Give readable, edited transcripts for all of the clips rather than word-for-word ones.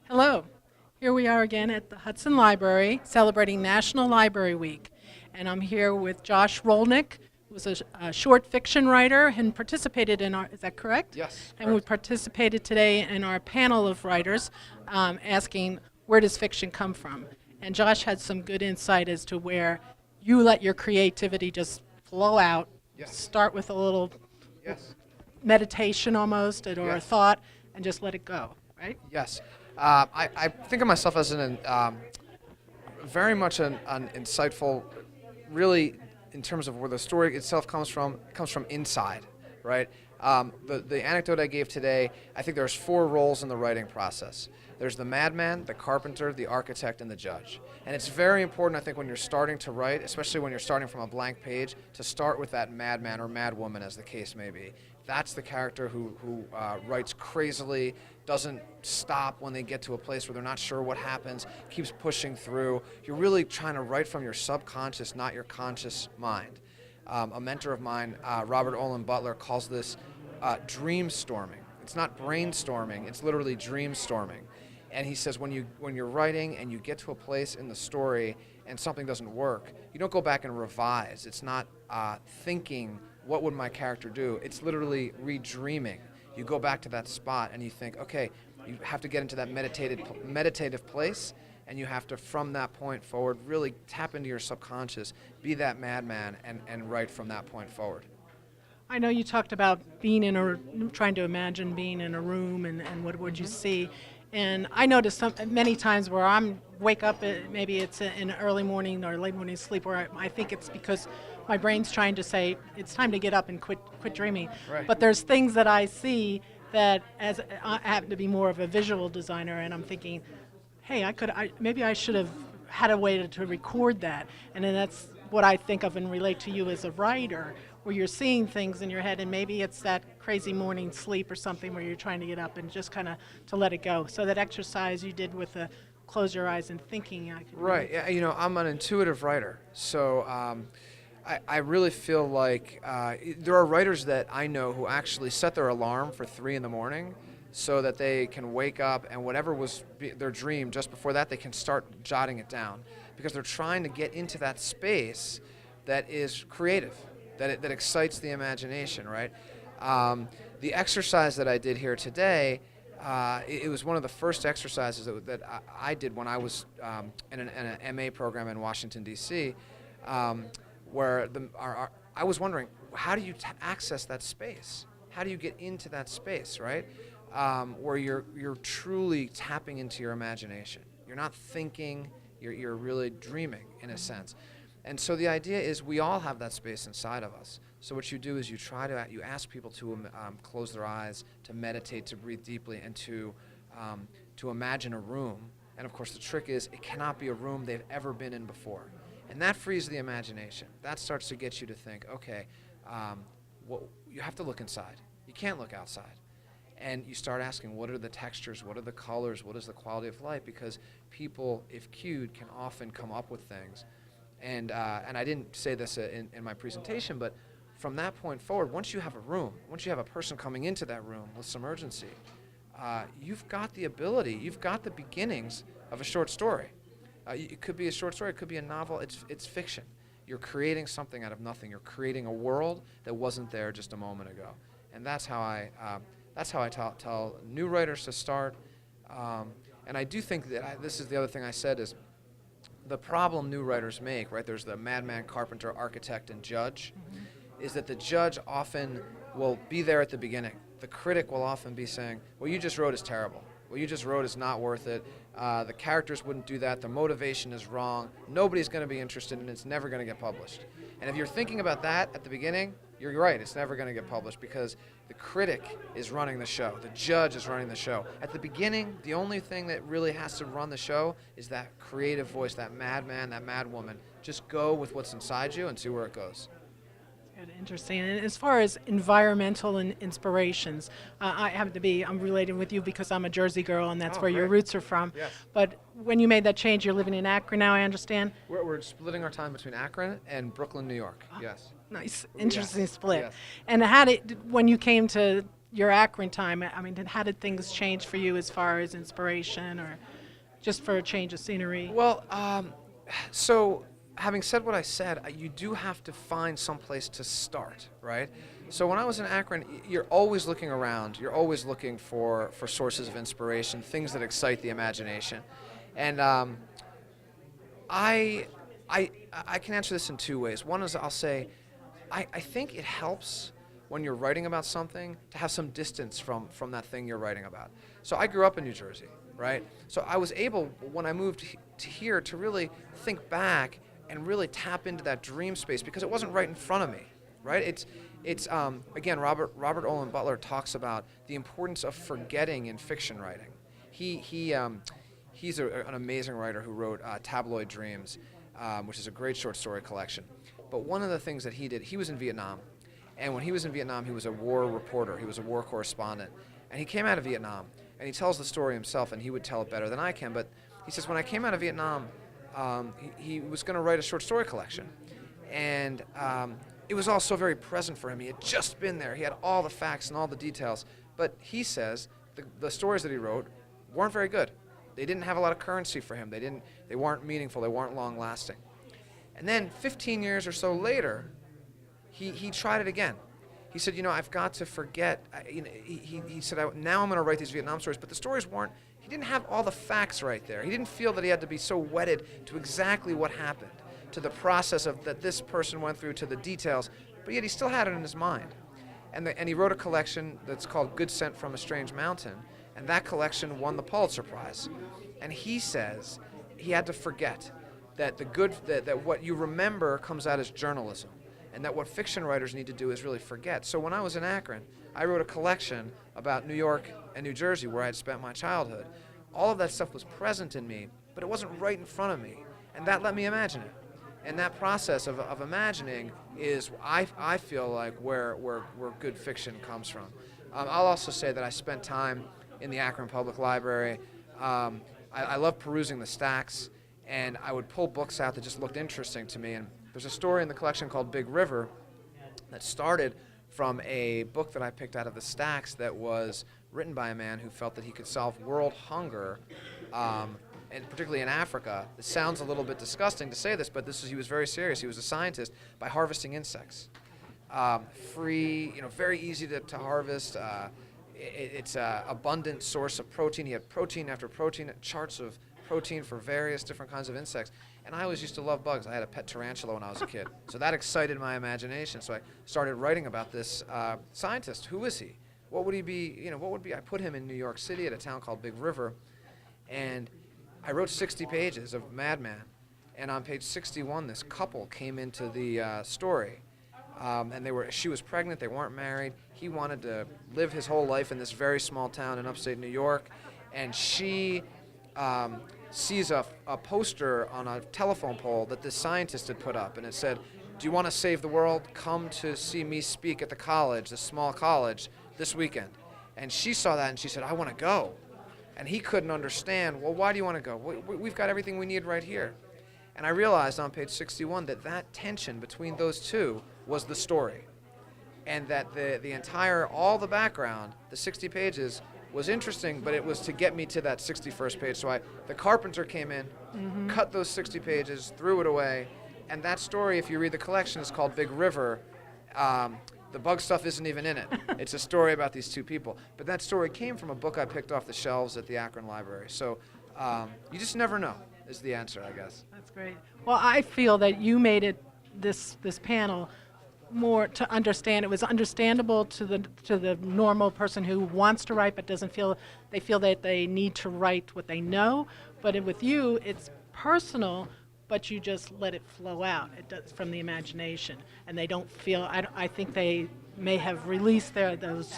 Hello. Here we are again at the Hudson Library celebrating National Library Week. And I'm here with Josh Rolnick, who's a short fiction writer and participated in our, is that correct? Yes, And we correct. participated today in our panel of writers asking, where does fiction come from? And Josh had some good insight as to where you let your creativity just flow out, Yes. start with a little Yes. meditation almost, or a Yes. thought, and just let it go, right? Yes. I think of myself as very much an insightful, really, in terms of where the story itself comes from. It comes from inside, right? The anecdote I gave today, I think there's four roles in the writing process. There's the madman, the carpenter, the architect, and the judge. And it's very important, I think, when you're starting to write, especially when you're starting from a blank page, to start with that madman or madwoman, as the case may be. That's the character who writes crazily, doesn't stop when they get to a place where they're not sure what happens, keeps pushing through. You're really trying to write from your subconscious, not your conscious mind. A mentor of mine, Robert Allyn Butler, calls this dream storming. It's not brainstorming, it's literally dream storming. And he says when you're writing and you get to a place in the story and something doesn't work, you don't go back and revise. It's not thinking, what would my character do? It's literally redreaming. You go back to that spot and you think, okay, you have to get into that meditative place, and you have to, from that point forward, really tap into your subconscious, be that madman, and write from that point forward. I know you talked about being trying to imagine being in a room and what would you see. And I noticed many times where I'm wake up, maybe it's in early morning or late morning sleep, where I think it's because my brain's trying to say it's time to get up and quit dreaming. Right. But there's things that I see that, as I happen to be more of a visual designer, and I'm thinking, hey, maybe I should have had a way to record that. And then that's what I think of and relate to you as a writer, where you're seeing things in your head, and maybe it's that crazy morning sleep or something where you're trying to get up and just kind of to let it go. So that exercise you did with the close your eyes and thinking. Right. Yeah. I'm an intuitive writer, so I really feel like there are writers that I know who actually set their alarm for 3 in the morning, so that they can wake up and whatever was their dream just before that, they can start jotting it down, because they're trying to get into that space that is creative, that excites the imagination, right? The exercise that I did here today, it was one of the first exercises that I did when I was in an MA program in Washington, D.C., where I was wondering, how do you access that space? How do you get into that space, right? Where you're truly tapping into your imagination. You're not thinking, you're really dreaming in a sense. And so the idea is we all have that space inside of us. So what you do is you ask people to close their eyes, to meditate, to breathe deeply, and to imagine a room. And of course the trick is it cannot be a room they've ever been in before. And that frees the imagination. That starts to get you to think, okay, you have to look inside. You can't look outside. And you start asking, what are the textures, what are the colors, what is the quality of light? Because people, if cued, can often come up with things. And I didn't say this in my presentation, but from that point forward, once you have a room, once you have a person coming into that room with some urgency, you've got the ability, you've got the beginnings of a short story. It could be a short story, it could be a novel, it's fiction. You're creating something out of nothing. You're creating a world that wasn't there just a moment ago. And that's how I tell new writers to start. And I do think that this is the other thing I said is the problem new writers make, right? There's the madman, carpenter, architect, and judge, is that the judge often will be there at the beginning. The critic will often be saying, what you just wrote is terrible. What you just wrote is not worth it. The characters wouldn't do that. The motivation is wrong. Nobody's going to be interested, and it's never going to get published. And if you're thinking about that at the beginning, you're right. It's never going to get published because the critic is running the show. The judge is running the show. At the beginning, the only thing that really has to run the show is that creative voice, that madman, that madwoman. Just go with what's inside you and see where it goes. Good, interesting. And as far as environmental inspirations, I'm related with you because I'm a Jersey girl, and that's where your roots are from. Yes. But when you made that change, you're living in Akron now, I understand? We're splitting our time between Akron and Brooklyn, New York. Yes. Nice, interesting split. Yes. And when you came to your Akron time, I mean, how did things change for you as far as inspiration or just for a change of scenery? Well, so having said what I said, you do have to find some place to start, right? So when I was in Akron, you're always looking around. You're always looking for sources of inspiration, things that excite the imagination. And I, I can answer this in two ways. One is I'll say, I think it helps when you're writing about something to have some distance from that thing you're writing about. So I grew up in New Jersey, right? So I was able, when I moved to here, to really think back and really tap into that dream space because it wasn't right in front of me, right? It's again, Robert Allyn Butler talks about the importance of forgetting in fiction writing. He's an amazing writer who wrote Tabloid Dreams, which is a great short story collection. But one of the things that he did, he was in Vietnam. And when he was in Vietnam, he was a war reporter. He was a war correspondent. And he came out of Vietnam, and he tells the story himself, and he would tell it better than I can. But he says, when I came out of Vietnam, he was going to write a short story collection. And it was all so very present for him. He had just been there. He had all the facts and all the details. But he says the stories that he wrote weren't very good. They didn't have a lot of currency for him. They weren't meaningful. They weren't long-lasting. And then 15 years or so later, he tried it again. He said, I've got to forget. He said, now I'm going to write these Vietnam stories. But the stories weren't, he didn't have all the facts right there. He didn't feel that he had to be so wedded to exactly what happened, to the process that this person went through, to the details. But yet he still had it in his mind. And he wrote a collection that's called Good Scent from a Strange Mountain. And that collection won the Pulitzer Prize. And he says he had to forget that that what you remember comes out as journalism. And that what fiction writers need to do is really forget. So when I was in Akron, I wrote a collection about New York and New Jersey where I had spent my childhood. All of that stuff was present in me, but it wasn't right in front of me. And that let me imagine it. And that process of imagining is, I feel like, where good fiction comes from. I'll also say that I spent time in the Akron Public Library. I love perusing the stacks, and I would pull books out that just looked interesting to me. And there's a story in the collection called Big River that started from a book that I picked out of the stacks that was written by a man who felt that he could solve world hunger, and particularly in Africa. It sounds a little bit disgusting to say this, but he was very serious. He was a scientist, by harvesting insects. Free, very easy to harvest. It's an abundant source of protein. He had protein after protein, charts of protein for various different kinds of insects. And I always used to love bugs. I had a pet tarantula when I was a kid. So that excited my imagination. So I started writing about this scientist. Who is he? What would he be? I put him in New York City at a town called Big River. And I wrote 60 pages of Madman. And on page 61, this couple came into the story. And she was pregnant. They weren't married. He wanted to live his whole life in this very small town in upstate New York. And she sees a poster on a telephone pole that this scientist had put up, and it said, "Do you want to save the world? Come to see me speak at the college, this small college, this weekend." And she saw that and she said, "I want to go." And he couldn't understand, well, why do you want to go? We've got everything we need right here. And I realized on page 61 that tension between those two was the story. And that the entire, all the background, the 60 pages, was interesting, but it was to get me to that 61st page. So the carpenter came in, cut those 60 pages, threw it away, and that story, if you read the collection, is called Big River. The bug stuff isn't even in it. It's a story about these two people. But that story came from a book I picked off the shelves at the Akron Library. So you just never know, is the answer, I guess. That's great. Well, I feel that you made it, this panel, more to understand. It was understandable to the normal person who wants to write but doesn't feel that they need to write what they know. But with you, it's personal, but you just let it flow out. It does from the imagination, and they don't feel. I think they may have released those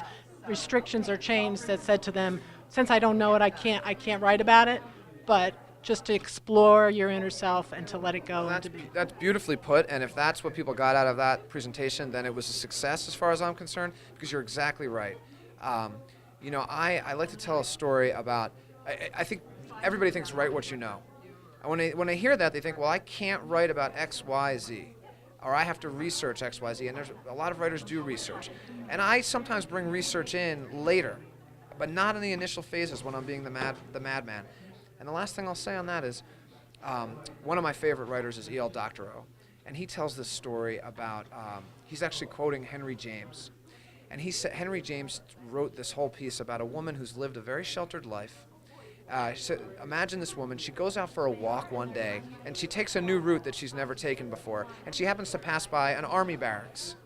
restrictions or chains that said to them, since I don't know it, I can't write about it, but just to explore your inner self and to let it go. Well, that's beautifully put, and if that's what people got out of that presentation, then it was a success as far as I'm concerned, because you're exactly right. I like to tell a story about, I think everybody thinks write what you know. And when they hear that, they think, well, I can't write about X, Y, Z. or I have to research X, Y, Z, and there's a lot of writers do research. And I sometimes bring research in later, but not in the initial phases when I'm being the madman. And the last thing I'll say on that is, one of my favorite writers is E.L. Doctorow, and he tells this story about, he's actually quoting Henry James. And he said, Henry James wrote this whole piece about a woman who's lived a very sheltered life. She said, imagine this woman, she goes out for a walk one day, and she takes a new route that she's never taken before, and she happens to pass by an army barracks.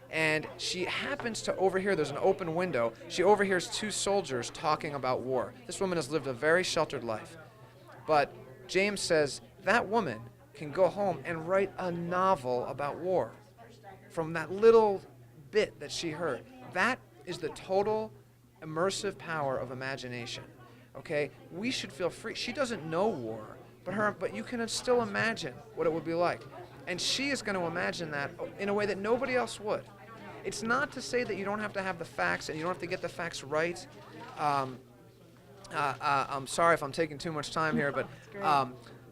And she happens to overhear, there's an open window, she overhears two soldiers talking about war. This woman has lived a very sheltered life. But James says, that woman can go home and write a novel about war from that little bit that she heard. That is the total immersive power of imagination. Okay, we should feel free. She doesn't know war, but you can still imagine what it would be like, and she is going to imagine that in a way that nobody else would. It's not to say that you don't have to have the facts and you don't have to get the facts right. I'm sorry if I'm taking too much time here, but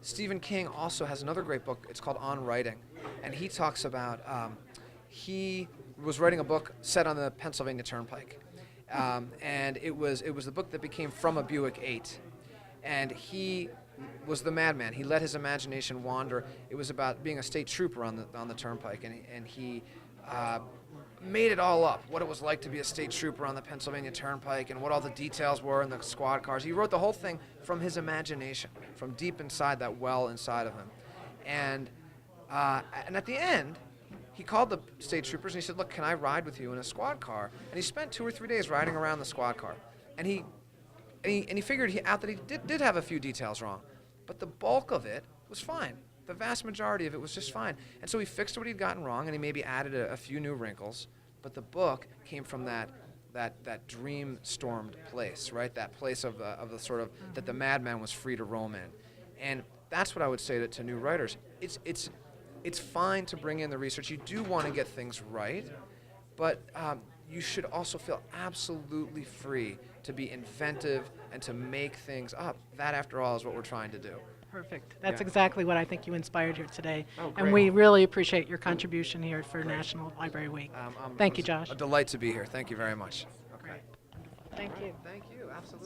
Stephen King also has another great book. It's called On Writing, and he talks about he was writing a book set on the Pennsylvania Turnpike. And it was the book that became From a Buick 8. And he was the madman. He let his imagination wander. It was about being a state trooper on the turnpike, and he made it all up, what it was like to be a state trooper on the Pennsylvania Turnpike and what all the details were in the squad cars. He wrote the whole thing from his imagination, from deep inside that well inside of him. And at the end, he called the state troopers and he said, look, can I ride with you in a squad car? And he spent 2 or 3 days riding around the squad car. And he figured out that he did have a few details wrong, but the bulk of it was fine. The vast majority of it was just fine. And so he fixed what he'd gotten wrong, and he maybe added a few new wrinkles, but the book came from that dream-stormed place, right? That place of the sort of, that the madman was free to roam in. And that's what I would say to new writers. It's fine to bring in the research. You do want to get things right, but you should also feel absolutely free to be inventive and to make things up. That, after all, is what we're trying to do. Perfect. That's Yeah. exactly what I think you inspired here today. Oh, and great. we really appreciate your contribution here for National Library Week. Thank you, Josh. A delight to be here. Thank you very much. Great. Thank you. Thank you. Absolutely.